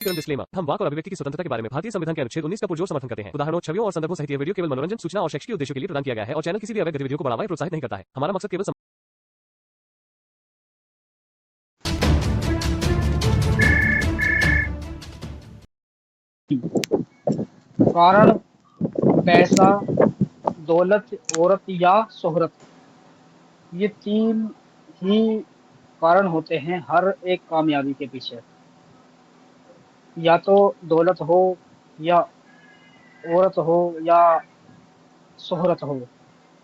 Disclaimer. हम वाक और अभिव्यक्ति की स्वतंत्रता के बारे में भारतीय संविधान के अनुच्छेद 19 का पुरजोर समर्थन करते हैं। उदाहरणों, छवियों और संदर्भों सहित यह वीडियो केवल मनोरंजन, सूचना और शैक्षिक उद्देश्यों के लिए प्रदान किया गया है और चैनल किसी भी अवैध गतिविधियों को बढ़ावा या प्रोत्साहित नहीं करता है। हमारा मकसद केवल कारण पैसा, दौलत, औरत या शोहरत, ये तीन ही कारण होते हैं हर एक कामयाबी के पीछे। या तो दौलत हो, या औरत हो, या शोहरत हो।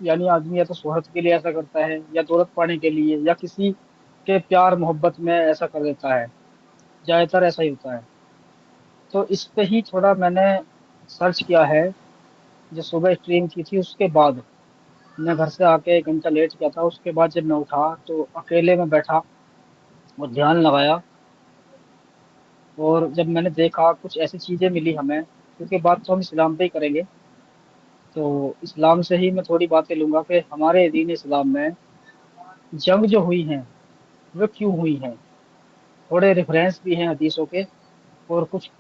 यानी आदमी या तो शोहरत के लिए ऐसा करता है, या दौलत पाने के लिए, या किसी के प्यार मोहब्बत में ऐसा कर देता है। ज्यादातर ऐसा ही होता है। तो इस पे ही थोड़ा मैंने सर्च किया है। जो सुबह स्ट्रीम की थी उसके बाद मैं घर से आके 1 घंटा लेट किया था। उसके बाद जब मैं उठा तो अकेले में बैठा और ध्यान लगाया, और जब मैंने देखा कुछ ऐसी चीजें मिली हमें, क्योंकि बात तो हम इस्लाम पे ही करेंगे। तो इस्लाम से ही मैं थोड़ी बातें लूंगा कि हमारे दीन इस्लाम में जंग जो हुई हैं वो क्यों हुई हैं। थोड़े रेफरेंस भी हैं हदीसों के, और कुछ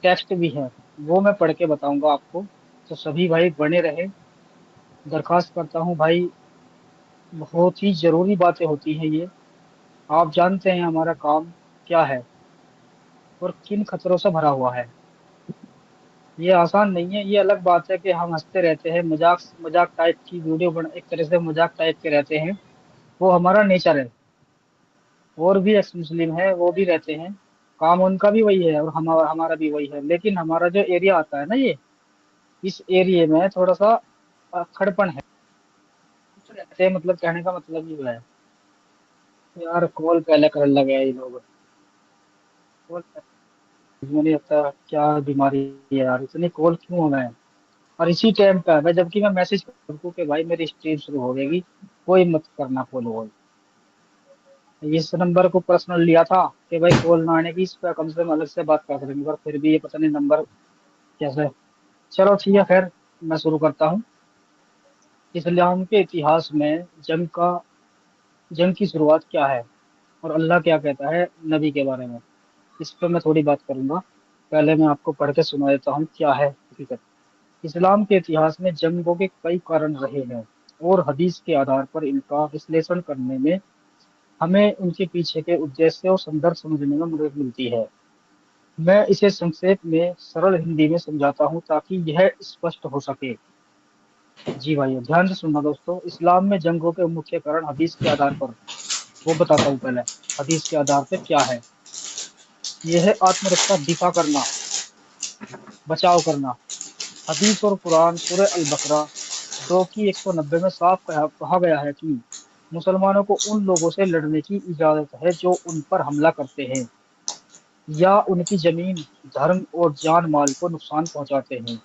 टेक्स्ट भी हैं, वो मैं पढ़ के बताऊंगा आपको। तो सभी भाई बने रहे। दरखास्त करता हूँ भाई, बहुत ही जरूरी बातें होती हैं ये। आप जानते हैं हमारा काम क्या है और किन खतरों से भरा हुआ है। ये आसान नहीं है। ये अलग बात है कि हम हंसते रहते हैं, मजाक मजाक टाइप की वीडियो बना, एक तरह से मजाक टाइप के रहते हैं। वो हमारा नेचर है। और भी एक्स मुस्लिम है, वो भी रहते हैं, काम उनका भी वही है और हमारा हमारा भी वही है। लेकिन हमारा जो एरिया आता है ना, ये इस एरिया में थोड़ा सा खड़पन है। कुछ रहते हैं, मतलब कहने का मतलब ये है। यार कॉल पहले कर लगे ये लोग। कॉल मुझे नहीं लगता क्या बीमारी है यार, इतनी कॉल क्यों हो रहा है। और इसी टाइम पे मैं, जबकि मैं मैसेज करूँ कि भाई मेरी स्ट्रीम शुरू हो गई, कोई मत करना कॉल वॉल। इस नंबर को पर्सनल लिया था कि भाई कॉल ना आने की, इस पर कम से कम अलग से बात कर सकेंगे, पर फिर भी ये पता नहीं नंबर कैसे। चलो ठीक है, खैर मैं शुरू करता हूँ। इस्लाम के इतिहास में जंग की शुरुआत क्या है, और अल्लाह क्या कहता है नबी के बारे में, इस पर मैं थोड़ी बात करूंगा। पहले मैं आपको पढ़ के सुना देता हूँ क्या है हकीकत। इस्लाम के इतिहास में जंगों के कई कारण रहे हैं, और हदीस के आधार पर इनका विश्लेषण करने में हमें उनके पीछे के उद्देश्य और संदर्भ समझने में मदद मिलती है। मैं इसे संक्षेप में सरल हिंदी में समझाता हूँ ताकि यह स्पष्ट हो सके। जी भाइयों, ध्यान से सुनना दोस्तों। इस्लाम में जंगों के मुख्य कारण हदीस के आधार पर, वो बताता हूँ पहले। हदीस के आधार पर क्या है, यह है आत्मरक्षा, दिफा करना, बचाव करना। हदीस और कुरान सूरह अल बकरा 2 की 190 में साफ कहा गया है कि मुसलमानों को उन लोगों से लड़ने की इजाजत है जो उन पर हमला करते हैं या उनकी जमीन, धर्म और जान माल को नुकसान पहुंचाते हैं।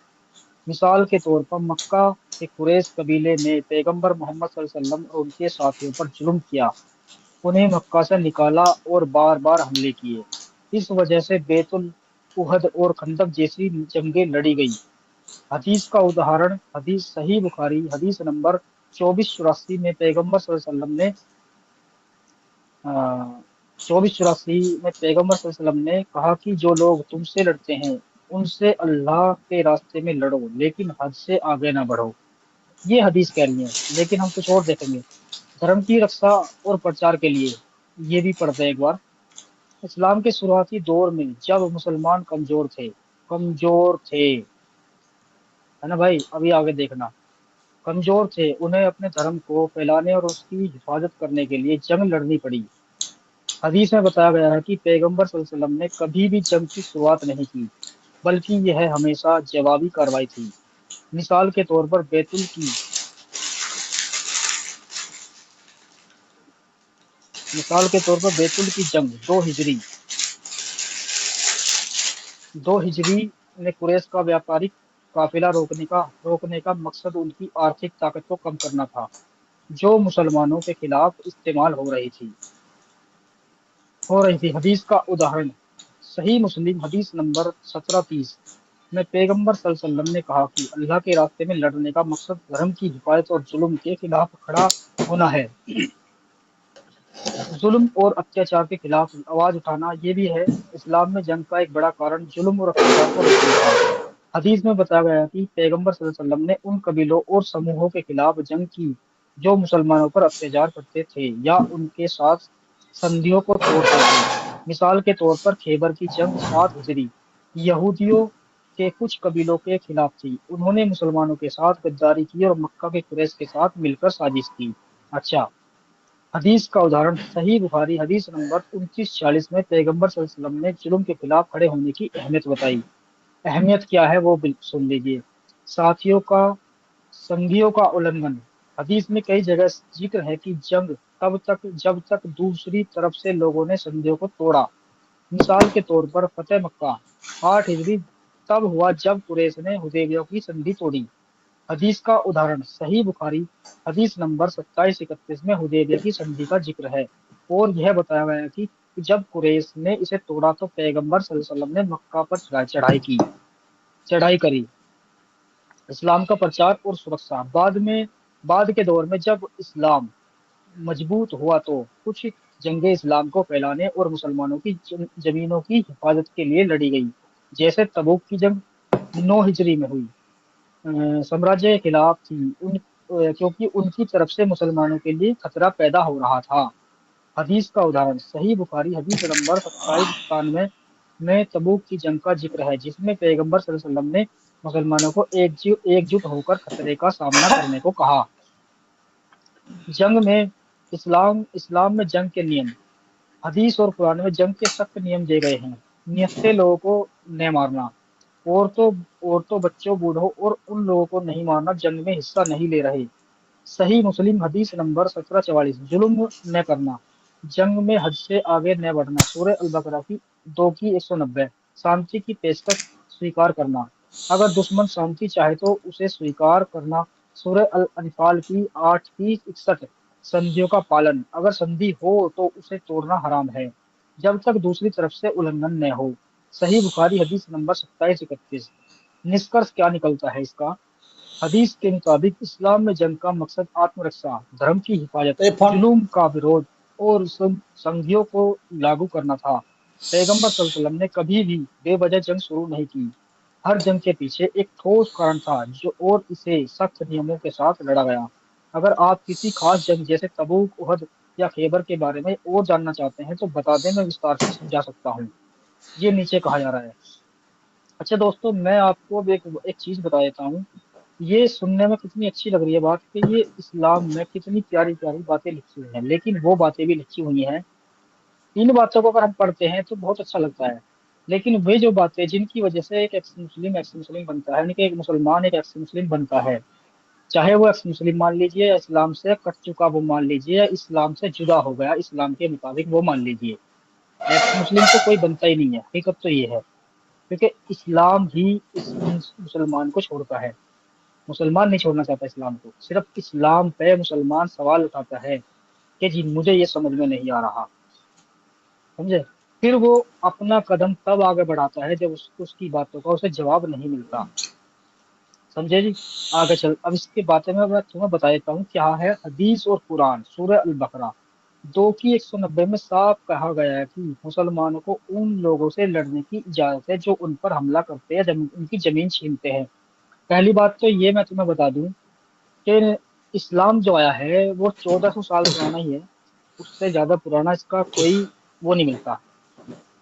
मिसाल के तौर पर मक्का के कुरैश कबीले ने पैगंबर मोहम्मद सल्लल्लाहु अलैहि वसल्लम और उनके साथियों पर जुल्म किया, उन्हें मक्का से निकाला और बार बार हमले किए। इस वजह से बैतुल, उहद और खंदक जैसी जंगें लड़ी गई। हदीस का उदाहरण, हदीस सही बुखारी हदीस नंबर 2484 में पैगंबर सल्लल्लाहु अलैहि वसल्लम ने 2484 में पैगंबर सल्लल्लाहु अलैहि वसल्लम ने कहा कि जो लोग तुमसे लड़ते हैं उनसे अल्लाह के रास्ते में लड़ो, लेकिन हद से आगे ना बढ़ो। ये हदीस कह रही है, लेकिन हम कुछ और देखेंगे। धर्म की रक्षा और प्रचार के लिए, ये भी पढ़ते हैं एक बार। इस्लाम के शुरुआती दौर में जब मुसलमान कमजोर थे, है ना भाई, अभी आगे देखना, कमजोर थे, उन्हें अपने धर्म को फैलाने और उसकी हिफाजत करने के लिए जंग लड़नी पड़ी। हदीस में बताया गया है कि पैगंबर सल्लल्लाहु अलैहि वसल्लम ने कभी भी जंग की शुरुआत नहीं की, बल्कि यह हमेशा जवाबी कार्रवाई थी। मिसाल के तौर पर बैतुल की जंग 2 हिजरी में कुरैश का व्यापारिक काफिला रोकने का मकसद उनकी आर्थिक ताकत को कम करना था, जो मुसलमानों के खिलाफ इस्तेमाल हो रही थी। हदीस का उदाहरण, सही मुस्लिम हदीस नंबर 1730 में पैगंबर सल्लल्लाहु अलैहि वसल्लम ने कहा कि अल्लाह के रास्ते में लड़ने का मकसद धर्म की हिफाजत और जुल्म के खिलाफ खड़ा होना है। जुल्म और अत्याचार के खिलाफ आवाज उठाना ये भी है। इस्लाम में जंग का एक बड़ा कारण जुल्म और अत्याचार को रोकना था। हदीस में बताया गया है कि पैगंबर सल्लल्लाहु अलैहि वसल्लम ने उन कबीलों और समूहों के खिलाफ जंग की जो मुसलमानों पर अत्याचार करते थे या उनके साथ संधियों को तोड़ते थे। मिसाल के तौर पर खैबर की जंग 7 हिजरी यहूदियों के कुछ कबीलों के खिलाफ थी। उन्होंने मुसलमानों के साथ गद्दारी की और मक्का के कुरैश के साथ मिलकर साजिश की। अच्छा, हदीस का उदाहरण सही बुखारी हदीस नंबर 2946 में पैगंबर सल्लल्लाहु अलैहि वसल्लम ने जुल्म के खिलाफ खड़े होने की अहमियत बताई। अहमियत क्या है वो सुन लीजिए। साथियों का संधियों का उल्लंघन। हदीस में कई जगह जिक्र है कि जंग तब तक जब तक दूसरी तरफ से लोगों ने संधियों को तोड़ा। मिसाल के तौर पर फतेह मक्का 8 हिजरी तब हुआ जब कुरैश ने हुदैबिया की संधि तोड़ी। हदीस का उदाहरण सही बुखारी हदीस नंबर 2731 में हुदैबिया की संधि का जिक्र है और यह बताया गया है कि जब कुरैश ने इसे तोड़ा तो पैगंबर सल्लल्लाहु अलैहि वसल्लम ने मक्का पर चढ़ाई करी। इस्लाम का प्रचार और सुरक्षा। बाद के दौर में जब इस्लाम मजबूत हुआ तो कुछ जंगें इस्लाम को फैलाने और मुसलमानों की जमीनों की हिफाजत के लिए लड़ी गई। जैसे तबूक की जंग 9 हिजरी में हुई, साम्राज्य के खिलाफ थी क्योंकि उनकी तरफ से मुसलमानों के लिए खतरा पैदा हो रहा था। हदीस का उदाहरण सही बुखारी हदीस नंबर 2791 में तबूक की जंग का जिक्र है जिसमें पैगंबर सल्लल्लाहु अलैहि वसल्लम ने मुसलमानों को एकजुट होकर खतरे का सामना करने को कहा। जंग में इस्लाम में जंग के नियम। हदीस और कुरान में जंग के सख्त नियम दिए गए हैं। निहत्थे लोगों को न मारना, औरतों औरतों बच्चों बूढ़ों और उन लोगों को नहीं मारना जंग में हिस्सा नहीं ले रहे। सही मुस्लिम हदीस नंबर 1744 जुल्म न करना, जंग में हद से आगे न बढ़ना। सूरह अल बकरा की 2 की 190 शांति की पेशकश स्वीकार करना, अगर दुश्मन शांति चाहे तो उसे स्वीकार करना। सूरह अल अनफाल की 8 की 61 संधियों का पालन, अगर संधि हो तो उसे तोड़ना हराम है जब तक दूसरी तरफ से उल्लंघन न हो। सही बुखारी हदीस नंबर 2731। निष्कर्ष क्या निकलता है इसका। हदीस के मुताबिक इस्लाम में जंग का मकसद आत्मरक्षा, धर्म की हिफाजत, ये फोन जुलूम का विरोध और संधियों को लागू करना था। पैगंबर सल्लल्लाहु अलैहि वसल्लम ने कभी भी बेवजह जंग शुरू नहीं की। हर जंग के पीछे एक ठोस कारण था जो और इसे सख्त नियमों के साथ लड़ा गया। अगर आप किसी खास जंग जैसे तबूक, उहद या खैबर के बारे में और जानना चाहते हैं तो बता दें, मैं विस्तार से समझा सकता हूँ। ये नीचे कहा जा रहा है। अच्छा दोस्तों, मैं आपको अब एक चीज बता देता हूँ। ये सुनने में कितनी अच्छी लग रही है बात कि ये इस्लाम में कितनी प्यारी प्यारी बातें लिखी हुई हैं, लेकिन वो बातें भी लिखी हुई हैं। इन बातों को अगर हम पढ़ते हैं तो बहुत अच्छा लगता है। लेकिन वे जो बातें जिनकी वजह से एक एक्स मुस्लिम बनता है, यानी कि एक मुसलमान एक एक्स मुस्लिम बनता है, चाहे वो एक्स मुस्लिम मान लीजिए या इस्लाम से कट चुका वो मान लीजिए या इस्लाम से जुदा हो गया इस्लाम के मुताबिक वो मान लीजिए, एक्स मुस्लिम तो कोई बनता ही नहीं है। हकीकत तो ये है, क्योंकि इस्लाम ही इस मुसलमान को छोड़ता है। मुसलमान नहीं छोड़ना चाहता इस्लाम को, सिर्फ इस्लाम पे मुसलमान सवाल उठाता है कि जी मुझे ये समझ में नहीं आ रहा। समझे। फिर वो अपना कदम तब आगे बढ़ाता है जब उसकी बातों का उसे जवाब नहीं मिलता। समझे जी। आगे चल, अब इसके बारे में मैं तुम्हें बता देता हूँ क्या है। हदीस और कुरान सूरह अल बकरा 2 की 190 में साफ कहा गया है कि मुसलमानों को उन लोगों से लड़ने की इजाजत है जो उन पर हमला करते हैं, उनकी जमीन छीनते हैं। पहली बात तो ये मैं तुम्हें बता दूं कि इस्लाम जो आया है वो 1400 साल पुराना ही है। उससे ज्यादा पुराना इसका कोई वो नहीं मिलता।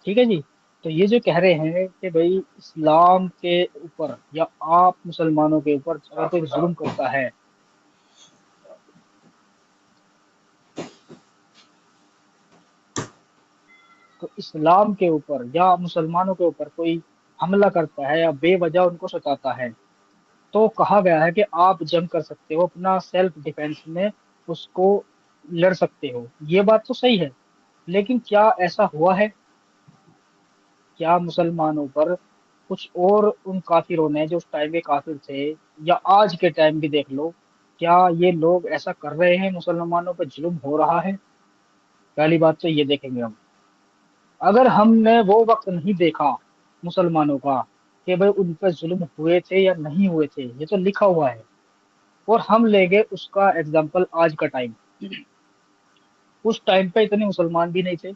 ठीक है जी। तो ये जो कह रहे हैं कि भाई इस्लाम के ऊपर या आप मुसलमानों के ऊपर अगर कोई जुल्म करता है, तो इस्लाम के ऊपर या मुसलमानों के ऊपर कोई हमला करता है या बेवजह उनको सताता है, तो कहा गया है कि आप जंग कर सकते हो, अपना सेल्फ डिफेंस में उसको लड़ सकते हो। ये बात तो सही है, लेकिन क्या ऐसा हुआ है? क्या मुसलमानों पर कुछ और उन काफिरों ने जो उस टाइम के काफिर थे या आज के टाइम भी देख लो, क्या ये लोग ऐसा कर रहे हैं? मुसलमानों पर जुल्म हो रहा है? पहली बात तो ये देखेंगे हम। अगर हमने वो वक्त नहीं देखा मुसलमानों का कि भाई उन पर जुल्म हुए थे या नहीं हुए थे, ये तो लिखा हुआ है, और हम लेंगे उसका एग्जाम्पल आज का टाइम। उस टाइम पे इतने मुसलमान भी नहीं थे।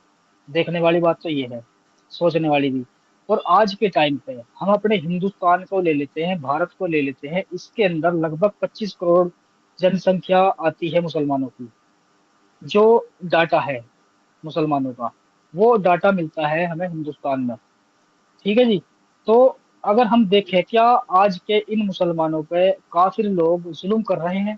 देखने वाली बात तो ये है, सोचने वाली भी। और आज के टाइम पे हम अपने हिंदुस्तान को ले लेते हैं, भारत को ले लेते हैं, इसके अंदर लगभग 25 करोड़ जनसंख्या आती है मुसलमानों की। जो डाटा है मुसलमानों का, वो डाटा मिलता है हमें हिंदुस्तान में। ठीक है जी। तो अगर हम देखें, क्या आज के इन मुसलमानों पे काफिर लोग जुल्म कर रहे हैं?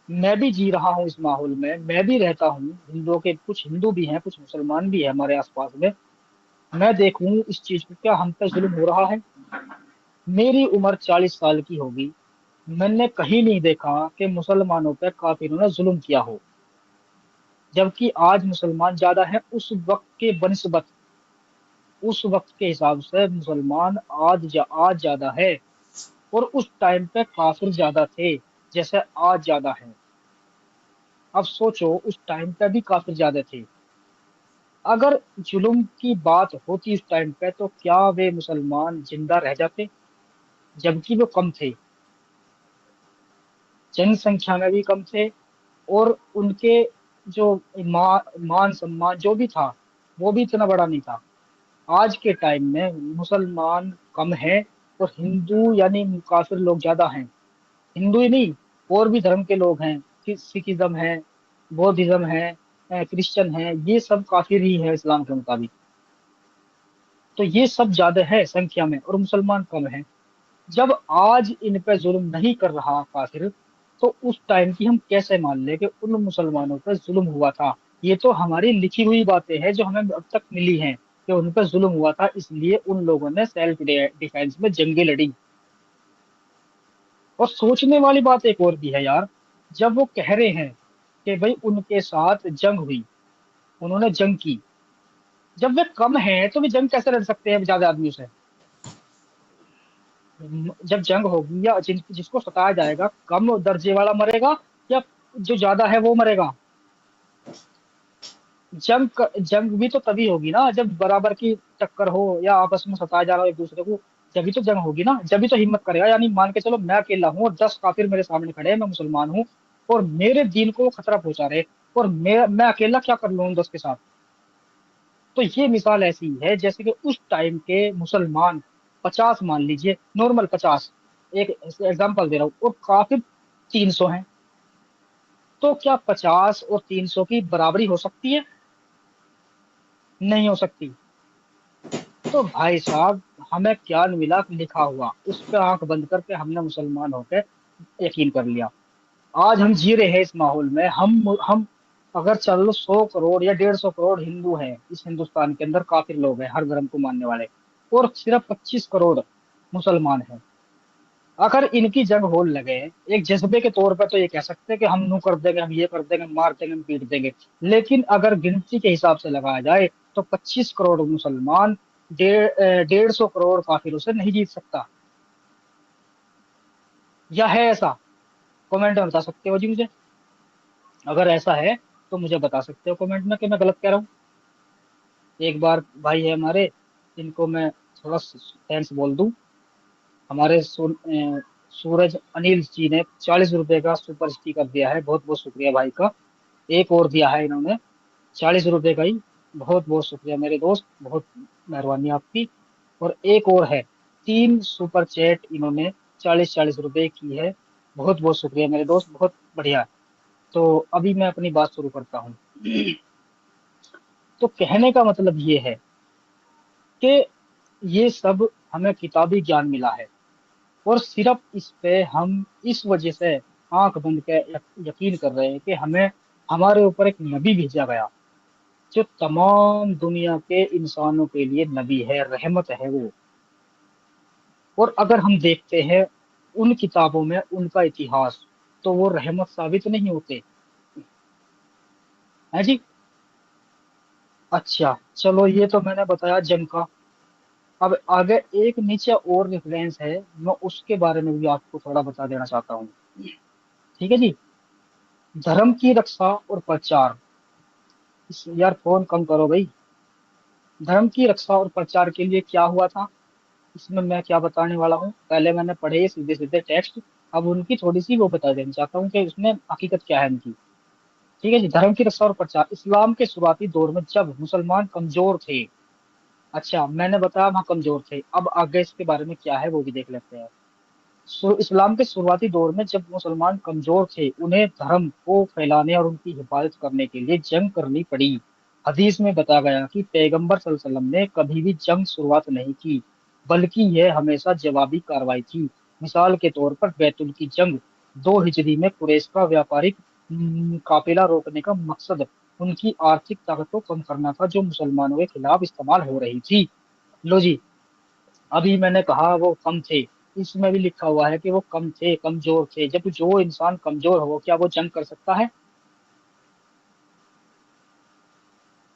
मैं भी जी रहा हूँ इस माहौल में, मैं भी रहता हूँ, हिंदुओं के कुछ हिंदू भी हैं, कुछ मुसलमान भी है हमारे आसपास में। मैं देखूं इस चीज को, क्या हम पे जुल्म हो रहा है? मेरी उम्र 40 साल की होगी, मैंने कहीं नहीं देखा कि मुसलमानों पे काफिरों ने जुल्म किया हो। जबकि आज मुसलमान ज्यादा है उस वक्त के बनिस्बत, उस वक्त के हिसाब से मुसलमान आज ज्यादा है। और उस टाइम पे काफिर ज्यादा थे, जैसे आज ज्यादा है। अब सोचो, उस टाइम पे भी काफिर ज्यादा थे। अगर जुल्म की बात होती उस टाइम पे, तो क्या वे मुसलमान जिंदा रह जाते? जबकि वो कम थे, जनसंख्या में भी कम थे, और उनके जो मान सम्मान जो भी था, वो भी इतना बड़ा नहीं था। आज के टाइम में मुसलमान कम है और हिंदू यानी काफिर लोग ज्यादा हैं। हिंदू ही नहीं, और भी धर्म के लोग हैं, सिखिज्म है, बौद्धिज्म है, क्रिश्चियन है, ये सब काफिर ही है इस्लाम के मुताबिक। तो ये सब ज्यादा है संख्या में और मुसलमान कम है। जब आज इन पे जुल्म नहीं कर रहा काफिर, तो उस टाइम की हम कैसे मान ले कि उन मुसलमानों पर जुल्म हुआ था? ये तो हमारी लिखी हुई बातें हैं जो हमें अब तक मिली हैं, कि उन पर जुल्म हुआ था, इसलिए उन लोगों ने सेल्फ डिफेंस में जंगें लड़ी। और सोचने वाली बात एक और भी है यार, जब वो कह रहे हैं कि भाई उनके साथ जंग हुई, उन्होंने जंग की, जब वे कम हैं तो वे जंग कैसे लड़ सकते हैं ज्यादा आदमियों से? जब जंग होगी, या जिसको सताया जाएगा, कम दर्जे वाला मरेगा या जो ज्यादा है वो मरेगा? जंग भी तो तभी होगी ना, जब बराबर की टक्कर हो या आपस में सताया जा रहा हो एक दूसरे को। जब तो जंग होगी ना, जब तो हिम्मत करेगा। यानी मान के चलो, मैं अकेला हूँ और 10 काफिर मेरे सामने खड़े हैं, मैं मुसलमान हूँ, और मेरे दीन को वो खतरा पहुंचा रहे, और मैं अकेला क्या कर लूँ उन 10 के साथ? तो ये मिसाल ऐसी है जैसे कि उस टाइम के मुसलमान 50 मान लीजिए, नॉर्मल 50, एक एग्जांपल दे रहा हूँ, और काफिर 300 हैं। तो क्या 50 और 300 की बराबरी हो सकती है? नहीं हो सकती। तो भाई साहब, हमें क्या मिला लिखा हुआ, उस पे आंख बंद करके हमने मुसलमान होकर यकीन कर लिया। आज हम जी रहे हैं इस माहौल में। हम अगर चलो 100 करोड़ या 150 करोड़ हिंदू हैं इस हिंदुस्तान के अंदर, काफिर लोग हैं हर धर्म को मानने वाले, और सिर्फ 25 करोड़ मुसलमान हैं। अगर इनकी जंग होने लगे, एक जज्बे के तौर पर तो ये कह सकते हैं कि हम यूं कर देंगे, हम ये कर देंगे, हम मार देंगे, हम पीट देंगे। लेकिन अगर गिनती के हिसाब से लगाया जाए, तो 25 करोड़ मुसलमान 150 करोड़ काफिरों से नहीं जीत सकता। या है ऐसा? कमेंट में बता सकते हो जी मुझे। अगर ऐसा है तो मुझे बता सकते हो कमेंट में कि मैं गलत कह रहा हूँ। एक बार भाई है हमारे, इनको मैं थोड़ा थैंक्स बोल दूं। हमारे सूरज अनिल जी ने 40 रुपए का सुपर स्टिकर दिया है, बहुत बहुत शुक्रिया भाई का। एक और दिया है इन्होंने 40 रुपए का ही, बहुत बहुत शुक्रिया मेरे दोस्त, बहुत मेहरबानी आपकी। और एक और है, 3 सुपर चैट इन्होंने 40-40 रुपए की है, बहुत बहुत शुक्रिया मेरे दोस्त, बहुत बढ़िया। तो अभी मैं अपनी बात शुरू करता हूँ। तो कहने का मतलब ये है कि ये सब हमें किताबी ज्ञान मिला है, और सिर्फ इस पे हम इस वजह से आंख बंद के यकीन कर रहे हैं कि हमें हमारे ऊपर एक नबी भेजा गया, जो तमाम दुनिया के इंसानों के लिए नबी है, रहमत है वो। और अगर हम देखते हैं उन किताबों में उनका इतिहास, तो वो रहमत साबित नहीं होते है जी। अच्छा चलो, ये तो मैंने बताया जंग का। अब आगे एक नीचे और रेफरेंस है, मैं उसके बारे में भी आपको थोड़ा बता देना चाहता हूँ। ठीक है जी। धर्म की रक्षा और प्रचार, यार फोन कम करो भाई। धर्म की रक्षा और प्रचार के लिए क्या हुआ था, इसमें मैं क्या बताने वाला हूँ। पहले मैंने पढ़े सीधे सीधे टेक्स्ट, अब उनकी थोड़ी सी वो बता देना चाहता हूँ कि उसमें हकीकत क्या है इनकी। ठीक है जी, धर्म की रक्षा और प्रचार। इस्लाम के शुरुआती दौर में जब मुसलमान कमजोर थे, अच्छा मैंने बताया वहाँ कमजोर थे, अब आगे इसके बारे में क्या है वो भी देख लेते हैं। इस्लाम के शुरुआती दौर में जब मुसलमान कमजोर थे, उन्हें धर्म को फैलाने और उनकी हिफाजत करने के लिए जंग करनी पड़ी। हदीस में बताया गया कि पैगंबर सल्लल्लाहु अलैहि वसल्लम ने कभी भी जंग शुरुआत नहीं की, बल्कि यह हमेशा जवाबी कार्रवाई थी। मिसाल के तौर पर बैतुल की जंग 2 हिजरी में कुरैश का व्यापारिक काफिला रोकने का मकसद उनकी आर्थिक ताकत को कम करना था, जो मुसलमानों के खिलाफ इस्तेमाल हो रही थी। लो जी, अभी मैंने कहा वो कम थे, इसमें भी लिखा हुआ है कि वो कम थे, कमजोर थे। जब जो इंसान कमजोर हो, क्या वो जंग कर सकता है?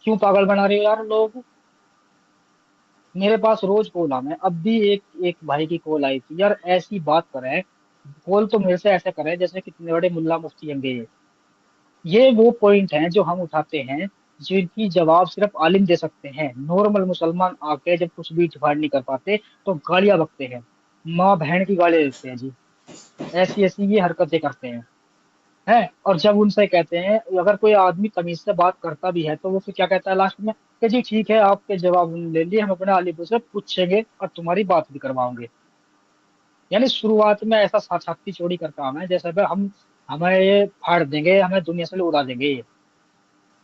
क्यों पागल बना रहे हो यार लोग? मेरे पास रोज कॉल आ है, अब भी एक एक भाई की कॉल आई थी यार, ऐसी बात करें, कॉल तो मेरे से ऐसे करें जैसे कितने बड़े मुल्ला मुफ्ती होंगे ये वो पॉइंट हैं जो हम उठाते हैं, जिनकी जवाब सिर्फ आलिम दे सकते हैं। नॉर्मल मुसलमान आके जब कुछ भी जुगाड़ नहीं कर पाते तो गालियां बकते हैं, माँ बहन की गाली देते हैं जी, ऐसी ऐसी ये हरकतें करते हैं। है, और जब उनसे कहते हैं, अगर कोई आदमी तमीज से बात करता भी है तो वो फिर क्या कहता है लास्ट में, कि जी ठीक है आपके जवाब हमने ले लिए, हम अपने आलिम से पूछेंगे और तुम्हारी बात भी करवाओगे। यानी शुरुआत में ऐसा छाती चौड़ी कर काम है जैसे भाई हम हमें ये फाड़ देंगे, हमें दुनिया से उड़ा देंगे ये।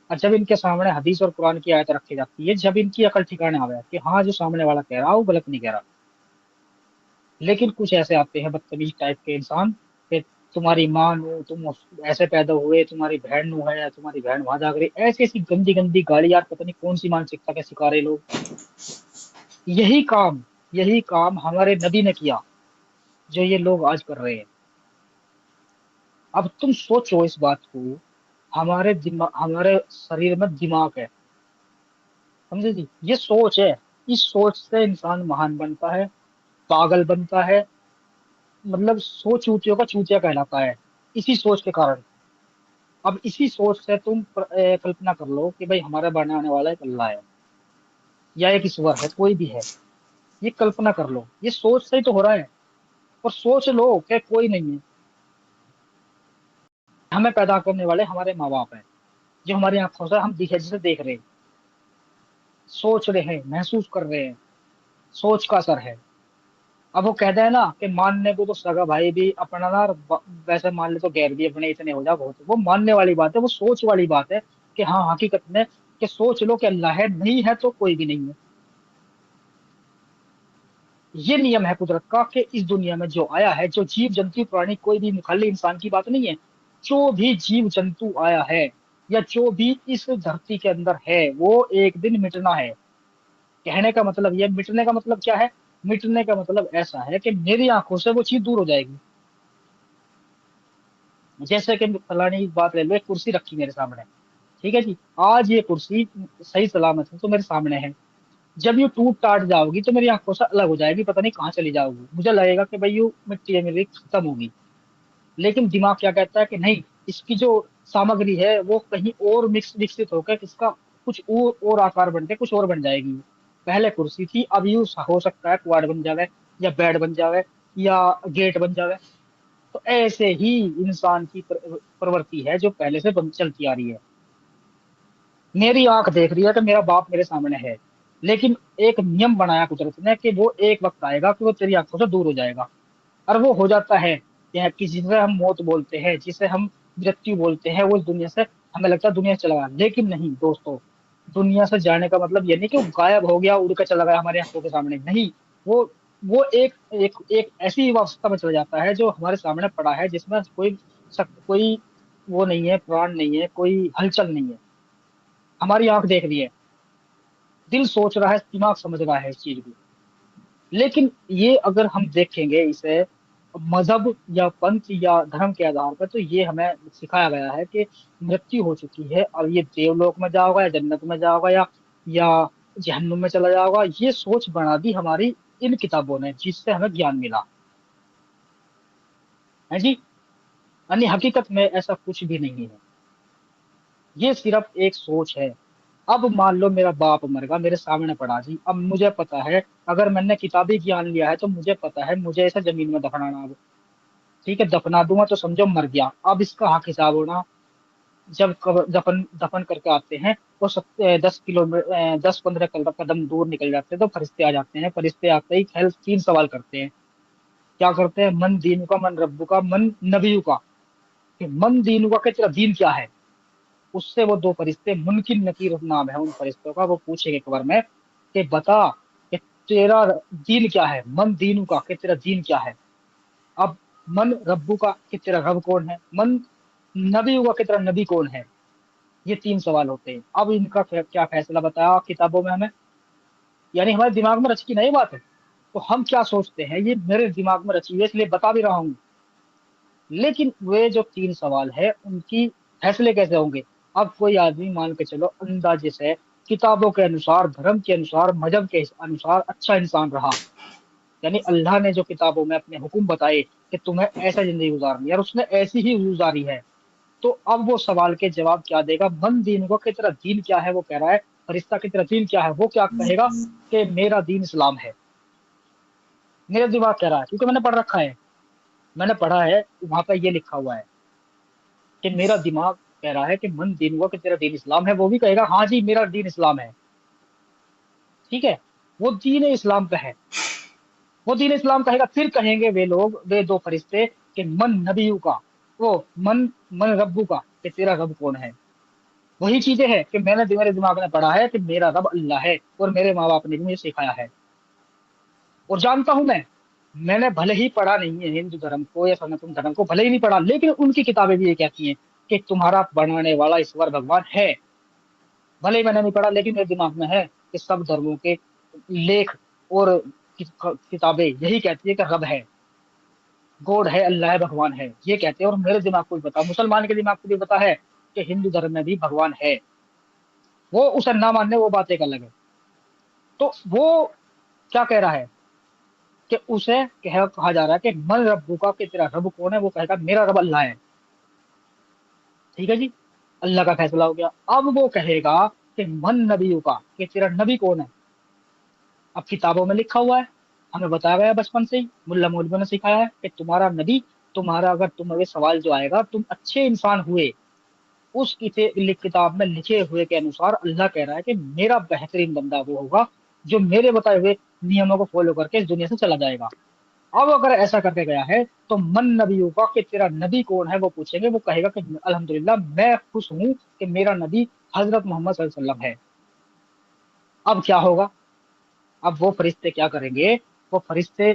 और जब इनके सामने हदीस और कुरान की आयत रखी जाती है, जब इनकी अकल ठिकाने आवे कि हाँ जो सामने वाला कह रहा है वो गलत नहीं कह रहा, लेकिन कुछ ऐसे आते हैं बदतमीज टाइप के इंसान कि तुम्हारी माँ नु, तुम ऐसे पैदा हुए, तुम्हारी बहन नु है, तुम्हारी बहन वहां जाकर ऐसी ऐसी गंदी गंदी गाली, यार पता नहीं कौन सी मानसिकता के शिकार है लोग। यही काम यही काम हमारे नबी ने किया, जो ये लोग आज कर रहे हैं। अब तुम सोचो इस बात को, हमारे दिमाग, हमारे शरीर में दिमाग है, समझे जी, ये सोच है, इस सोच से इंसान महान बनता है, पागल बनता है, मतलब सोच ऊंचे का चूतिया कहलाता है, इसी सोच के कारण। अब इसी सोच से तुम कल्पना कर लो कि भाई हमारा बनाने वाला एक अल्लाह है या एक ईश्वर है, कोई भी है, ये कल्पना कर लो, ये सोच से ही तो हो रहा है। और सोच लो कि कोई नहीं है, हमें पैदा करने वाले हमारे माँ बाप हैं, जो हमारी आंखों से हम दिखे जिसे देख रहे हैं, सोच रहे हैं, महसूस कर रहे हैं, सोच का असर है। अब वो कहते हैं ना कि मानने को तो सगा भाई भी अपना ना, और वैसे मान ले तो गैर भी अपने इतने हो जा बहुत, वो मानने वाली बात है, वो सोच वाली बात है कि हाँ हकीकत में, कि सोच लो कि अल्लाह है, नहीं है तो कोई भी नहीं है। ये नियम है कुदरत का कि इस दुनिया में जो आया है, जो जीव जंतु प्राणी, कोई भी खाली इंसान की बात नहीं है, जो भी जीव जंतु आया है या जो भी इस धरती के अंदर है, वो एक दिन मिटना है। कहने का मतलब ये, मिटने का मतलब क्या है? मिटने का मतलब ऐसा है कि मेरी आंखों से वो चीज दूर हो जाएगी। जैसे कि फलानी बात ले लो, एक कुर्सी रखी मेरे सामने, ठीक है जी, आज ये कुर्सी सही सलामत है तो मेरे सामने है, जब ये टूट टाट जाओगी तो मेरी आंखों से अलग हो जाएगी, पता नहीं कहाँ चली जाओगी, मुझे लगेगा कि भाई यू मिट्टी है मेरी, खत्म होगी। लेकिन दिमाग क्या कहता है कि नहीं, इसकी जो सामग्री है वो कहीं और विकसित होकर इसका कुछ और आकार बन के कुछ और बन जाएगी। पहले कुर्सी थी, अब यू हो सकता है क्वाड बन जावे, या बेड बन जावे, या गेट बन जावे। तो ऐसे ही इंसान की प्रवृत्ति है जो पहले से चलती आ रही है। मेरी आंख देख रही है कि मेरा बाप मेरे सामने है, लेकिन एक नियम बनाया कुदरत ने कि वो एक वक्त आएगा कि वो तेरी आंखों से दूर हो जाएगा। और वो हो जाता है कि जिसे हम मौत बोलते हैं, जिसे हम मृत्यु बोलते हैं, वो इस दुनिया से, हमें लगता है दुनिया से चला गया, लेकिन नहीं दोस्तों, दुनिया से जाने का मतलब ये नहीं कि वो गायब हो गया, उड़ कर चला गया हमारी आंखों के सामने, नहीं। वो वो एक ऐसी अवस्था में चला जाता है जो हमारे सामने पड़ा है, जिसमें कोई वो नहीं है, प्राण नहीं है, कोई हलचल नहीं है। हमारी आंख देख रही है, दिल सोच रहा है, दिमाग समझ रहा है इस चीज को। लेकिन ये अगर हम देखेंगे इसे मजहब या पंथ या धर्म के आधार पर, तो ये हमें सिखाया गया है कि मृत्यु हो चुकी है और ये देवलोक में जाओगा या जन्नत में जाओगा या जहन्नुम में चला जाओगा, ये सोच बना दी हमारी इन किताबों ने, जिससे हमें ज्ञान मिला है जी। यानी हकीकत में ऐसा कुछ भी नहीं है, ये सिर्फ एक सोच है। अब मान लो मेरा बाप मर गया, मेरे सामने पड़ा जी, अब मुझे पता है, अगर मैंने किताबी ज्ञान लिया है तो मुझे पता है मुझे ऐसा जमीन में दफनाना। अब ठीक है, दफना दूंगा तो समझो मर गया, अब इसका हक हिसाब होना जब कब्र दफन दफन करके आते हैं, वो 10 किलोमीटर 10-15 कदम दूर निकल जाते हैं, तो फरिश्ते आ जाते हैं। फरिश्ते आते ही पहले 3 सवाल करते हैं। क्या करते हैं? मन दीन का, मन रब्बू का, मन नबी का। कि मन दीन का, कि तेरा दीन क्या है। उससे वो दो फरिश्ते, मुनकिर नकीर नाम है उन फरिश्तों का, वो पूछेंगे कब्र में कि बता कि तेरा दीन क्या है। मन दीन का, कि तेरा दीन क्या है। अब मन रब्बू का, कि तेरा रब कौन है। मन नबी का, कि तेरा नबी कौन है। ये 3 सवाल होते हैं। अब इनका क्या फैसला बताया किताबों में हमें, यानी हमारे दिमाग में रची नहीं बात है। तो हम क्या सोचते हैं, ये मेरे दिमाग में रची है इसलिए बता भी रहा हूँ। लेकिन वे जो 3 सवाल है उनकी फैसले कैसे होंगे। अब कोई आदमी मान के चलो अंदाजे से किताबों के अनुसार, धर्म के अनुसार, मजहब के अनुसार अच्छा इंसान रहा, यानी अल्लाह ने जो किताबों में अपने हुक्म बताए कि तुम्हें ऐसा जिंदगी गुजारनी है और उसने ऐसी ही गुजारी है, तो अब वो सवाल के जवाब क्या देगा। मन दीन को, कि तेरा दीन क्या है, वो कह रहा है। फरिश्ता की तेरा दीन क्या है, वो क्या कहेगा कि मेरा दीन इस्लाम है। मेरा दिमाग कह रहा है, क्योंकि मैंने पढ़ रखा है, मैंने पढ़ा है, वहां पर ये लिखा हुआ है कि मेरा दिमाग कह रहा है कि मन दीन हुआ, कि तेरा दीन इस्लाम है। वो भी कहेगा हाँ जी मेरा दीन इस्लाम है। ठीक है, वो दीन इस्लाम का है, वो दीन इस्लाम कहेगा। फिर कहेंगे वे लोग, वे दो फरिश्ते, कि मन नबीयू का, वो मन मन रब्बू का, कि तेरा रब कौन है। वही चीजें हैं कि मेरे दिमाग में पढ़ा है कि मेरा रब अल्लाह है, और मेरे माँ बाप ने भी मुझे सिखाया है। और जानता हूं मैंने भले ही पढ़ा नहीं है हिंदू धर्म को या सनातन धर्म को, भले ही नहीं पढ़ा, लेकिन उनकी किताबें भी ये कहती हैं कि तुम्हारा बनाने वाला ईश्वर भगवान है। भले ही मैंने नहीं पढ़ा, लेकिन मेरे दिमाग में है कि सब धर्मों के लेख और किताबें यही कहती है कि रब है, गॉड है, अल्लाह है, भगवान है, ये कहते हैं। और मेरे दिमाग को भी पता, मुसलमान के दिमाग को भी पता है कि हिंदू धर्म में भी भगवान है। वो उसे ना मानने, वो बात एक अलग है। तो वो क्या कह रहा है कि उसे कहा जा रहा है कि मन रब्बू का, कि तेरा रब कौन है। वो कहेगा मेरा रब अल्लाह है। ठीक है जी, अल्लाह का फैसला हो गया। अब वो कहेगा कि मन नबी का, कि तेरा नबी कौन है। अब किताबों में लिखा हुआ है, हमें बताया गया बचपन से ही, मुल्ला मौलवियों ने सिखाया है कि तुम्हारा नबी, तुम्हारा अगर तुम्हारे सवाल जो आएगा, तुम अच्छे इंसान हुए, उस किताब में लिखे हुए के अनुसार अल्लाह कह रहा है कि मेरा बेहतरीन बंदा वो होगा जो मेरे बताए हुए नियमों को फॉलो करके इस दुनिया से चला जाएगा। अब अगर ऐसा करके गया है, तो मन नबी होगा, कि तेरा नबी कौन है। वो पूछेंगे, वो कहेगा कि अल्हम्दुलिल्लाह मैं खुश हूं कि मेरा नबी हजरत मोहम्मद सल्लल्लाहु अलैहि वसल्लम है। अब क्या होगा। अब वो फरिश्ते क्या करेंगे, वो फरिश्ते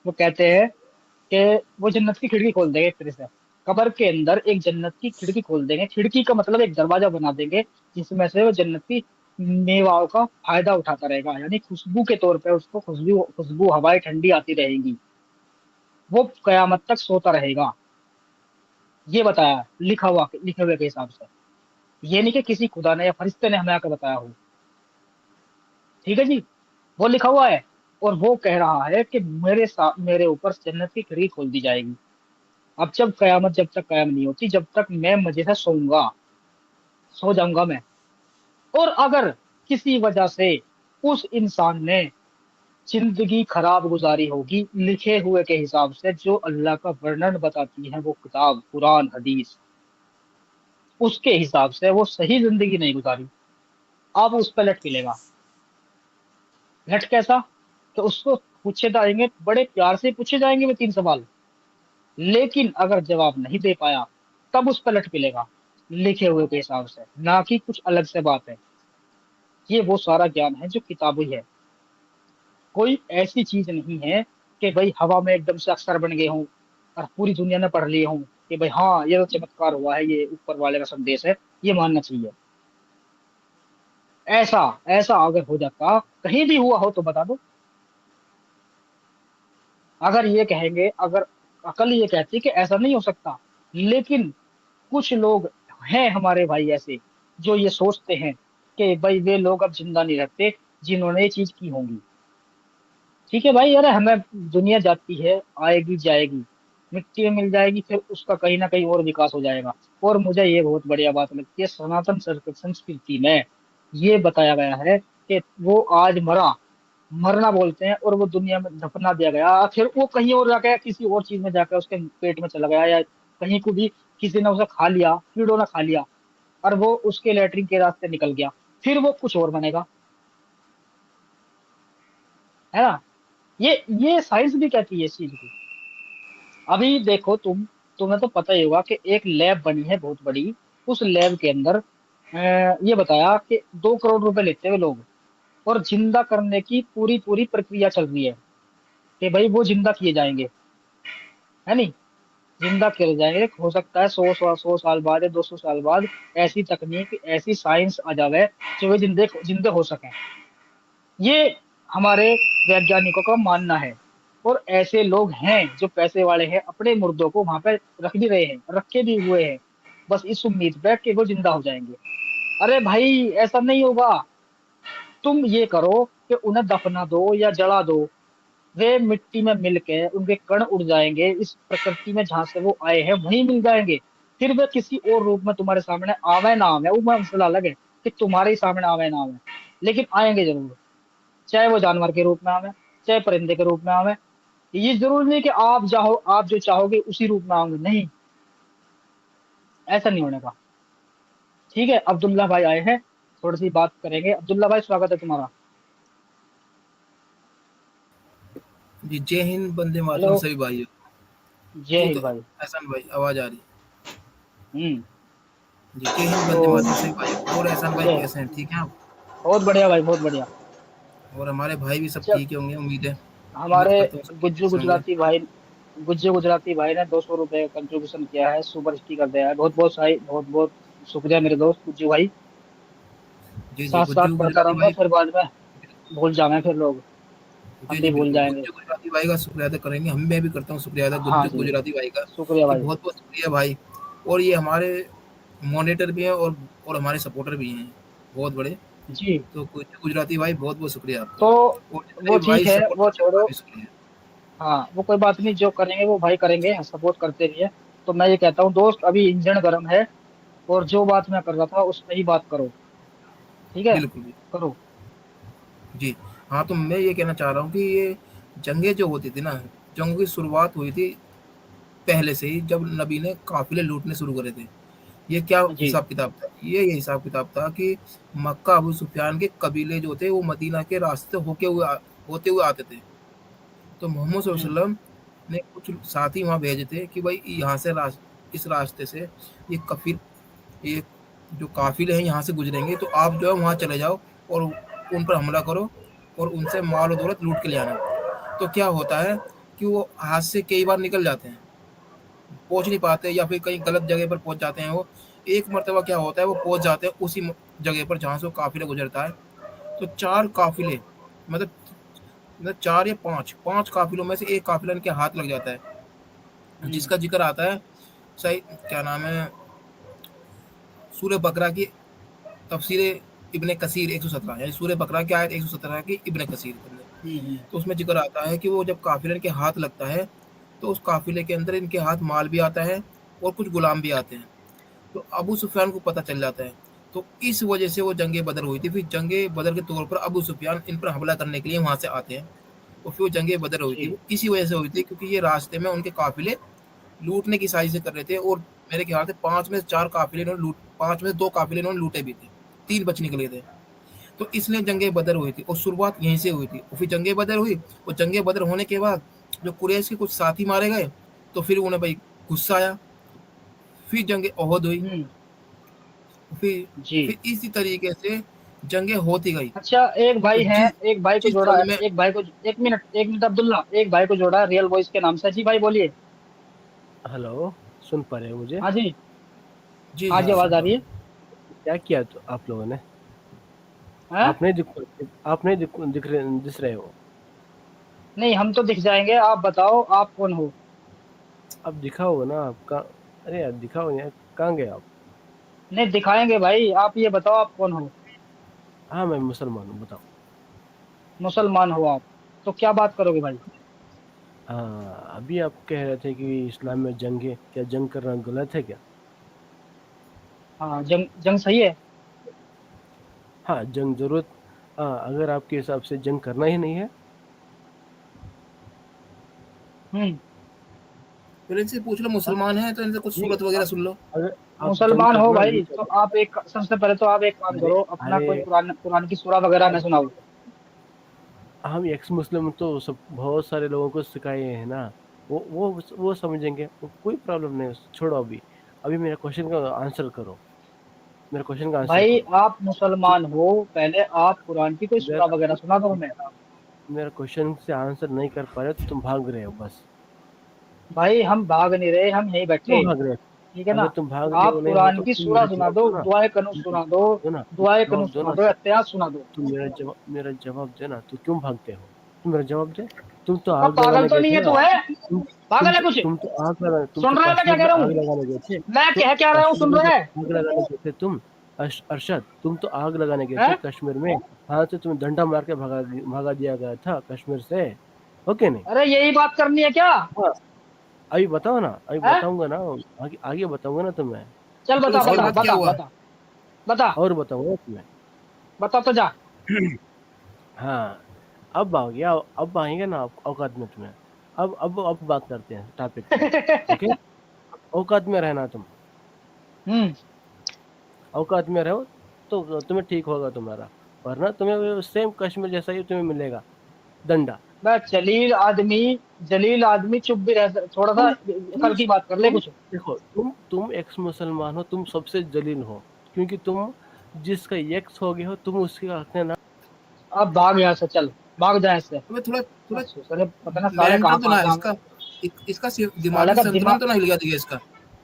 वो कहते हैं कि वो जन्नत की खिड़की खोल देंगे। फिर से कब्र के अंदर एक जन्नत की खिड़की खोल देंगे। खिड़की का मतलब एक दरवाजा बना देंगे, जिसमें से वो जन्नत की मेवाओं का फायदा उठाता रहेगा, यानी खुशबू के तौर पे उसको खुशबू खुशबू हवाएं ठंडी आती रहेंगी। वो कयामत तक सोता रहेगा। ये बताया, लिखे हुए के हिसाब से। ये नहीं कि किसी खुदा ने या फरिश्ते ने हमें आकर बताया हो। ठीक है जी, वो लिखा हुआ है। और वो कह रहा है कि मेरे साथ, मेरे ऊपर जन्नत की खिड़की खोल दी जाएगी। अब जब कयामत जब तक कायम नहीं होती, जब तक मैं मजे से सोऊंगा, सो जाऊंगा मैं। और अगर किसी वजह से उस इंसान ने जिंदगी खराब गुजारी होगी, लिखे हुए के हिसाब से जो अल्लाह का वर्णन बताती है वो किताब कुरान हदीस, उसके हिसाब से वो सही जिंदगी नहीं गुजारी, अब उस पर लट मिलेगा। लट कैसा, तो उसको पूछे जाएंगे, बड़े प्यार से पूछे जाएंगे वो 3 सवाल। लेकिन अगर जवाब नहीं दे पाया, तब उस पर लट मिलेगा, लिखे हुए के हिसाब से, ना कि कुछ अलग से बात है। ये वो सारा ज्ञान है जो किताबी है। कोई ऐसी चीज नहीं है कि भाई हवा में एकदम से अक्षर बन गए हों और पूरी दुनिया ने पढ़ लिए हों कि भाई हाँ ये तो चमत्कार हुआ है, ये ऊपर वाले का संदेश है, ये मानना चाहिए। ऐसा ऐसा अगर हो जाता, कहीं भी हुआ हो तो बता दो। अगर ये कहेंगे, अगर अकल ये कहती कि ऐसा नहीं हो सकता, लेकिन कुछ लोग हैं हमारे भाई ऐसे जो ये सोचते हैं कि भाई वे लोग अब जिंदा नहीं रहते जिन्होंने ये चीज की होंगी। ठीक है भाई, अरे हमें, दुनिया जाती है, आएगी जाएगी, मिट्टी में मिल जाएगी, फिर उसका कहीं ना कहीं और विकास हो जाएगा। और मुझे ये बहुत बढ़िया बात लगती है सनातन संस्कृति में, ये बताया गया है कि वो आज मरा, मरना बोलते हैं, और वो दुनिया में दफना दिया गया, फिर वो कहीं और जाके किसी और चीज में जाकर उसके पेट में चला गया, या कहीं को भी किसी ने उसे खा लिया, कीड़ों ने खा लिया, और वो उसके लेटरिन के रास्ते निकल गया, फिर वो कुछ और बनेगा, है ना। ये साइंस भी कहती है इस चीज को। अभी देखो तुम्हें तो पता ही होगा कि एक लैब बनी है बहुत बड़ी। उस लैब के अंदर ये बताया कि 2 करोड़ रुपए लेते हुए लोग, और जिंदा करने की पूरी पूरी प्रक्रिया चल रही है कि भाई वो जिंदा किए जाएंगे, है नहीं, जिंदा किए जाएंगे। हो सकता है 100 साल बाद या 200 साल बाद ऐसी तकनीक, ऐसी साइंस आ जावे जो वे जिंदे जिंदे हो सके। ये हमारे वैज्ञानिकों का मानना है। और ऐसे लोग हैं जो पैसे वाले हैं, अपने मुर्दों को वहां पे रख भी रहे हैं, रखे भी हुए हैं, बस इस उम्मीद पे कि वो जिंदा हो जाएंगे। अरे भाई ऐसा नहीं होगा। तुम ये करो कि उन्हें दफना दो या जला दो, वे मिट्टी में मिलके उनके कण उड़ जाएंगे, इस प्रकृति में जहां से वो आए हैं वहीं मिल जाएंगे। फिर वे किसी और रूप में तुम्हारे सामने आवे ना आवे, वो मसला अलग है कि तुम्हारे ही सामने आवे ना आवे, लेकिन आएंगे जरूर। चाहे वो जानवर के रूप में आवे, चाहे परिंदे के रूप में आवे। ये जरूरी नहीं कि आप जो चाहोगे उसी रूप में आओगे, नहीं, ऐसा नहीं होने का। ठीक है, अब्दुल्ला भाई आए हैं, थोड़ी सी बात करेंगे। अब्दुल्ला भाई स्वागत है तुम्हारा। जी जय हिंद, वंदे हेलो। मातरम सभी भाइयों। जय जी तो हिंद भाई। एहसान भाई आवाज आ रही। हम्म। जी जय हिंद, तो वंदे मातरम सभी भाइयों। और एहसान भाई जय हिंद। कैसे हैं, ठीक हैं आप? बहुत बढ़िया भाई, बहुत बढ़िया। और हमारे भाई भी सब अच्छा, ठीक ही होंगे, उम्मीद है। उम्मीद हमारे करता हूँ सब ठीक गुज्जू से होंगे। गुजराती भाई, गुज्जू गुजराती भाई ने 200 रुपए कंट्रीब्यूशन किया है, सुपर हिस्ट्री कर दिया है। बहुत बहुत सही, बहुत बहुत शुक्रिया मेरे दोस्त गुज्जू भाई। जी जी साथ साथ गुज्जू पढ़ता गुजराती रहूंगा, भाई। फिर बाद में भूल जाएंगे फिर लोग, जी हम जी भी भूल बिल्कुल, जाएंगे। गुज्जू गुजराती भाई का शुक्रिया अदा करेंगे हम। मैं भी करता हूँ शुक्रिया अदा हाँ गुज्जू जी, गुजराती भाई का, शुक्रिया कि भाई। बहुत बहुत शुक्रिया भाई। और ये हमारे मॉनिटर भी हैं, और हमारे सपोर्टर भी हैं बहुत बड़े। जी। तो गुज्जू गुजराती भाई बहुत बहुत शुक्रिया तो आपका। और जितने वो भी ठीक भाई है, सपोर्ट वो करते हैं उनका छोड़ो। भी शुक्रिया। हाँ वो कोई बात नहीं, जो करेंगे वो भाई करेंगे, सपोर्ट करते रहिए। तो मैं ये कहता हूँ दोस्त, अभी इंजन गर्म है, और जो बात मैं कर रहा था उस पर ही बात करो। ठीक है, बिल्कुल। करो। जी। हाँ, तो मैं ये कहना चाह रहा हूँ कि ये जंगें जो होती थी ना, जंगों की शुरुआत हुई थी पहले से ही, जब नबी ने काफ़िले लूटने शुरू करे थे। ये क्या जी। हिसाब-किताब था? ये हिसाब किताब था कि मक्का अबू सुफियान के कबीले जो थे वो मदीना के रास्ते होते हुए आते थे। तो मोहम्मद हम्म। सल्लल्लाहु अलैहि वसल्लम ने कुछ साथी वहाँ भेजे थे कि भाई यहाँ से इस रास्ते से ये कफ़िल ये जो काफ़िले हैं यहाँ से गुजरेंगे, तो आप जो है वहाँ चले जाओ और उन पर हमला करो और उनसे माल और दौलत लूट के ले आना। तो क्या होता है कि वो हाथ से कई बार निकल जाते हैं, पहुँच नहीं पाते या फिर कहीं गलत जगह पर पहुँच जाते हैं वो। एक मर्तबा क्या होता है वो पहुँच जाते हैं उसी जगह पर जहाँ से वो काफ़िला गुजरता है। तो 4 काफ़िले, मतलब 4 या 5 काफ़िलों में से एक काफ़िला इनके हाथ लग जाता है, हम्म। जिसका ज़िक्र आता है सही क्या नाम है, सूरह बकरा की तफसीर इब्ने कसीर 117, यानी सूरह बकरा की आयत 117 की इब्ने कसीर के अंदर। हम्म। तो उसमें ज़िक्र आता है कि वो जब काफ़िले के हाथ लगता है, तो उस काफ़िले के अंदर इनके हाथ माल भी आता है और कुछ गुलाम भी आते हैं। तो अबू सुफियान को पता चल जाता है। तो इस वजह से वो जंग बदर हुई थी। फिर जंग बदर के तौर पर अबू सुफियान इन पर हमला करने के लिए वहाँ से आते हैं, और फिर वो जंग बदर हुई थी। जी। वो इसी वजह से हुई थी क्योंकि ये रास्ते में उनके काफ़िले लूटने की साजिशें कर रहे थे, और मेरे ख्याल से 5 में से 4 काफ़िले इन्होंने लूट 5 में से 2 काफ़िले इन्होंने लूटे भी थे। 3 बच निकले थे। तो इसलिए जंग बदर हुई थी और शुरुआत यहीं से हुई थी। और फिर जंग बदर हुई, और जंग बदर होने के बाद जो कुरैश के कुछ साथी मारे गए, तो फिर उन्हें भाई गुस्सा आया। फिर जंग ओहद हुई। हम्म। फिर जी। फिर इसी तरीके से जंगें होती गई। अच्छा, एक तो भाई है, एक भाई को जिस जोड़ा है, जंग में एक भाई को, एक मिनट अब्दुल्ला, एक भाई को जोड़ा है रियल वॉइस के नाम से। जी भाई बोलिए। हेलो, सुन पा रहे हो मुझे? हाँ जी। जी हाँ जी जी, जी आवाज सुन आ पा रही रहा है। हूँ। क्या किया तो आप लोगों ने? हैं? दिख रहे हो। नहीं, हम तो दिख जाएंगे, आप बताओ आप कौन हो। अब दिखाओ ना आप कहाँ। अरे यार दिखाओ यार, कहाँ गए आप? नहीं दिखाएंगे भाई, आप ये बताओ आप कौन हो। हाँ मैं मुसलमान हूँ, बताओ। मुसलमान हो आप, तो क्या बात करोगे भाई। हाँ, अभी आप कह रहे थे कि इस्लाम में जंग है, क्या जंग करना गलत है क्या? हाँ, जंग जंग सही है। हाँ जंग जरूरत। हाँ, अगर आपके हिसाब से जंग करना ही नहीं है, हम्म। पहले इनसे पूछ लो मुसलमान है तो इनसे कुछ नहीं, सूरत वगैरह सुन लो। अगर आप जंग मुसलमान हो करना नहीं भाई तो चाहते, आप एक सबसे पहले तो आप एक काम अरे करो, अपना कोई अरे कुरान कुरान की सूरा वगैरह में सुनाओ। हम एक्स मुस्लिम तो सब बहुत सारे लोगों को सिखाए हैं ना, वो समझेंगे, वो कोई प्रॉब्लम नहीं है, छोड़ो अभी। अभी मेरे क्वेश्चन का आंसर करो, मेरे क्वेश्चन का आंसर भाई करो। आप तुम मुसलमान हो, पहले आप कुरान की कोई अगर सूरा वगैरह सुना दो हमें। अगर आप मेरे क्वेश्चन से आंसर नहीं कर पा रहे तो तुम भाग रहे हो बस। भाई हम भाग नहीं रहे, हम यहीं क्यों बैठे, भाग रहे हो? ठीक है ना। अगर तुम भाग रहे हो आप नहीं हो कुरान तो की तुम सूरा मेरा सुना जवाब दो, दो ना। दुआए कनूत तुम सुना दो, दो ना, तुम दुआए कनूत जवाब दो सुना ना। दो, इतिहास सुना दो। तुम मेरा जवाब दे ना, तू क्यों भागते हो? तुम मेरा जवाब दे। तुम तो अब आग पागल लगाने तो गए नहीं थे है ना। तू, है तुम पागल है कुछ? तुम तो आग लगा तुम तो सुन रहा है मैं क्या कश्मीर कह में रहा आग हूँ? लगाने गए थे। मैं तुम कह क्या रहा हूँ, कश्मीर सुन में रहा जब है? आग लगाने गए थे तुम, अरशद, तुम तो आग लगाने गए थे हैं? कश्मीर में। हाँ, तो तुम्हें डंडा मार के भगा दिया गया था कश्मीर से, ओके नहीं? अरे यही बात करनी है क्या? हाँ, अभी बताओ ना, अभी है? बताऊंगा ना। आगे आगे बताऊंगा ना तुम्हें। चल तो बता उसके और बता बाद क्या बता हुआ? बता बता और बताऊंगा तुम्हें। बता तो जा। हाँ, अब आएंगे ना औकात में तुम्हें। अब बात करते हैं टॉपिक पे। ओके, औकात में रहना तुम। हम्म। औकात में रहो तो तुम्हें ठीक होगा तुम्हारा, वरना तुम्हें सेम कश्मीर जैसा ही तुम्हें मिलेगा, डंडा। मैं जलील आदमी चुप भी रह थोड़ा सा, तुम तुम कल की बात कर ले तुम कुछ। देखो, तुम एक्स मुसलमान हो, तुम सबसे जलील हो, क्योंकि तुम जिसका एक्स हो गए हो, तुम उसके हक में ना। अब भाग यहाँ से, चल भाग जाए इससे। हमें थोड़ा थोड़ा साले पता ना साले कहाँ मेंटल तो कहाँ ना से है आ गए। इसका, इसका साले दिमागी का संतुलन दिमाग, तो ना हिल गया था इसका।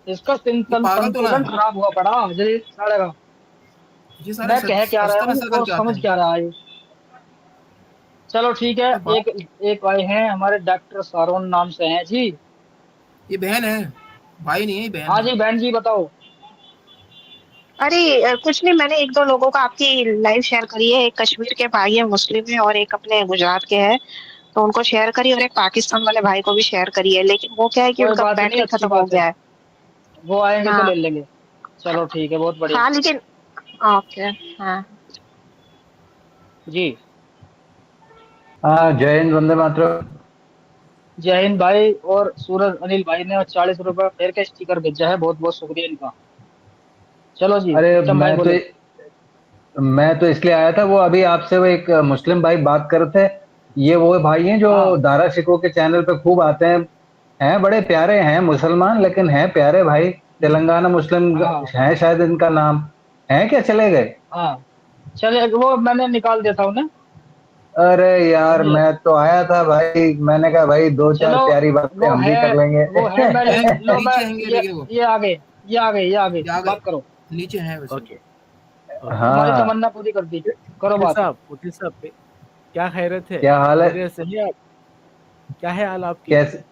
इसका ये पागल तो ना संतुलन है? खराब हुआ पड़ा जलील साले का। ये सारे मैं कह क्या रहा अस्तर हूँ असर और करके आते समझ हैं। क्या रहा है। चलो ठीक है। अब बात, एक एक आए हैं हमारे डॉक्टर सारोन नाम से हैं जी। ये बहन है, भाई नहीं है, ये बहन हाँ है। जी बहन जी बताओ। अरे कुछ नहीं, मैंने एक दो लोगों को आपकी लाइव शेयर करी है। एक कश्मीर के भाई है मुस्लिम है, और एक अपने गुजरात के है, तो उनको शेयर करी, और एक पाकिस्तान वाले भाई को भी शेयर करी है, लेकिन वो क्या है कि कोई उनका बात नहीं, बैटरी अच्छी खत्म हो बात है, गया है। वो आएंगे तो हाँ ले लेंगे। चलो ठीक है, बहुत बढ़िया। हाँ, लेकिन ओके। हाँ जी। हाँ, जय हिंद, वंदे मातरम। जय हिंद भाई। और सूरज अनिल भाई ने 40 रुपये फेयर का स्टिकर भेजा है, बहुत बहुत शुक्रिया इनका। चलो जी अरे विक्रम भाई बोलो। मैं तो इसलिए आया था, वो अभी आपसे वो एक मुस्लिम भाई बात कर रहे थे। ये वो भाई हैं जो हाँ दारा शिकोह के चैनल पे खूब आते हैं बड़े प्यारे हैं, मुसलमान लेकिन हैं प्यारे भाई। तेलंगाना मुस्लिम हाँ है शायद इनका नाम। है क्या, चले गए? हाँ। चले वो मैंने निकाल दिया था उन्हें, अरे यार, समझे। मैं तो आया था भाई, मैंने कहा भाई दो चार चलो प्यारी बातें वो हम है भी कर लेंगे। वो है मैं लिंक लो मैं। नीचे होंगे ये लेकिन वो, ये आ गए, ये आ गए, ये आ गए, ये आ गए, बात करो। नीचे हैं वैसे वो। Okay okay. तुम्हारी हाँ। तमन्ना पूरी कर दी, करो वकील बात। साहब, वकील साहब, क्या खैरियत है? क्या हाल है? खैरियत से है आप? क्या है हाल आपकी? कैसे?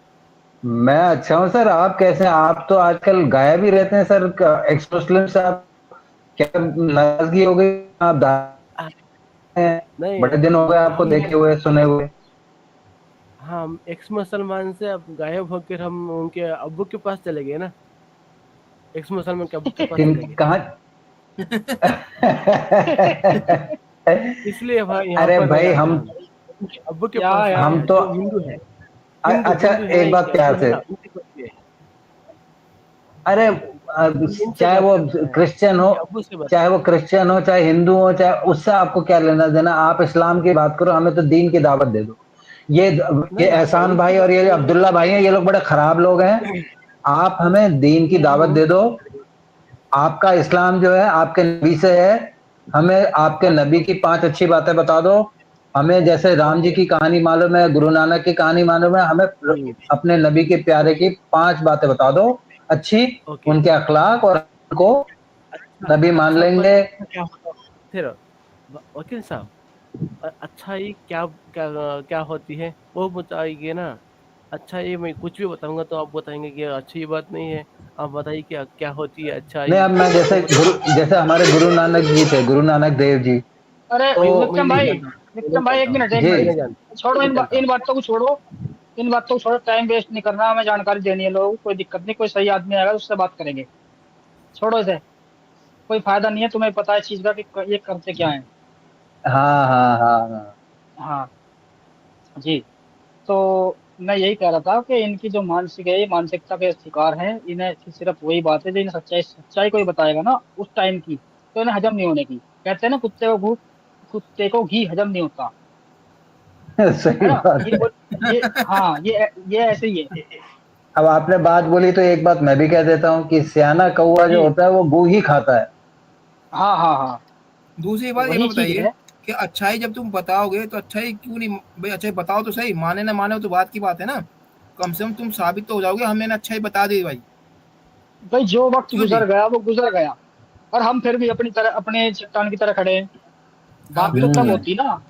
मैं अच्छा हूँ सर, आप कैसे हैं? आप तो आजकल गायब ही रहते हैं सर, एक्स मुस्लिम से आप क्या नाराजगी हो गई? आप आ, हैं, नहीं, बड़े दिन हो गए आपको हम देखे हुए सुने हुए। हम एक्स मुसलमान से अब गायब होकर हम उनके अब्बू के पास चले गए ना। एक्स मुसलमान के अब्बू के पास किन चले गए, कहाँ? इसलिए भाई यहाँ अरे पर नहीं भाई, आते हम हम। उनके अब्बू के क्या पास चले यार। हम गए, तो जो हिंदू है। हिंदू अच्छा, हिंदू है ना, एक बात एक प्यार जो है से। ना, उनके पास गए। अरे हम इनसे चाहे बात वो करते हैं, क्रिश्चियन हो, उनके अब्बू से बात चाहे वो करते हैं। क्रिश्चियन हो, चाहे हिंदू हो, चाहे, उससे आपको क्या लेना देना? आप इस्लाम की बात करो, हमें तो दीन की दावत दे दो। ये ये नहीं, हम एहसान उनकी भाई बात और ये करेंगे ना। अब्दुल्ला भाई हैं, ये लोग बड़े खराब लोग हैं। आप हमें दीन की नहीं, हम दावत दे उनकी दो। बात करेंगे। आपका इस्लाम जो है आपके नबी से है। हमें आपके नबी की 5 अच्छी बातें बता दो। हमें जैसे राम जी ओके। की कहानी मालूम है, गुरु नानक की कहानी मालूम है, हमें अपने नबी के प्यारे की 5 बातें बता दो अच्छी, ओके। उनके अखलाक, और उनको अच्छा नबी मान अच्छा लेंगे। अच्छा क्या होता? फिर वकील साहब, अच्छाई क्या क्या क्या होती है वो बताइए ना। अच्छाई मैं कुछ भी बताऊंगा तो आप बताएंगे कि अच्छी बात नहीं है। आप बताइए क्या क्या होती है नहीं, अच्छाई, अब मैं वो बताइए। जैसे हमारे गुरु नानक जी थे, गुरु नानक देव जी, अरे तो मैं विक्रम नहीं भाई, जानता हूँ, मैं नहीं विक्रम भाई एक जानता हूँ, मिनट, एक जी। मैं मिनट। नहीं जानता, छोड़ो मैं नहीं जानता इन हूँ। बातों को छोड़ो। इन बातों को छोड़ो, टाइम वेस्ट नहीं करना, हमें जानकारी देनी है लोगों को, कोई दिक्कत नहीं, कोई सही आदमी आएगा उससे बात करेंगे। छोड़ो इसे, कोई फायदा नहीं है, तुम्हें पता है इस चीज का कि ये करते क्या है। हाँ हाँ हाँ हाँ। हाँ जी। तो मैं यही कह रहा था कि इनकी जो मानसिक है, ये मानसिकता के शिकार हैं। इन्हें सिर्फ वही बात है जो इन्हें सच्चाई कोई बताएगा ना उस टाइम की, तो इन्हें हजम नहीं होने की। कहते हैं ना, कुत्ते को घी हजम नहीं होता, सही है ना। बात ये है। ये हाँ, ये ऐसे ही है। अब आपने बात बोली तो एक बात मैं भी कह देता हूँ कि सियाना कौवा जो जी, होता है वो गू ही खाता है। हाँ हाँ हाँ, दूसरी तो बात ये वही भी चीज बताइए है। कि अच्छाई जब तुम बताओगे तो अच्छाई क्यों नहीं, भाई अच्छाई बताओ तो सही, माने ना माने वो तो बात की बात है ना, कम से कम तुम साबित तो हो जाओगे हाँ मैंने अच्छाई बता दी भाई। भाई जो वक्त क्यों जी? गुजर गया वो गुजर गया, और हम फिर भी अपनी तरह, अपने चट्टान की तरह खड़े हैं। हाँ बात तो तब बिल्कुल। हम्म। होती ना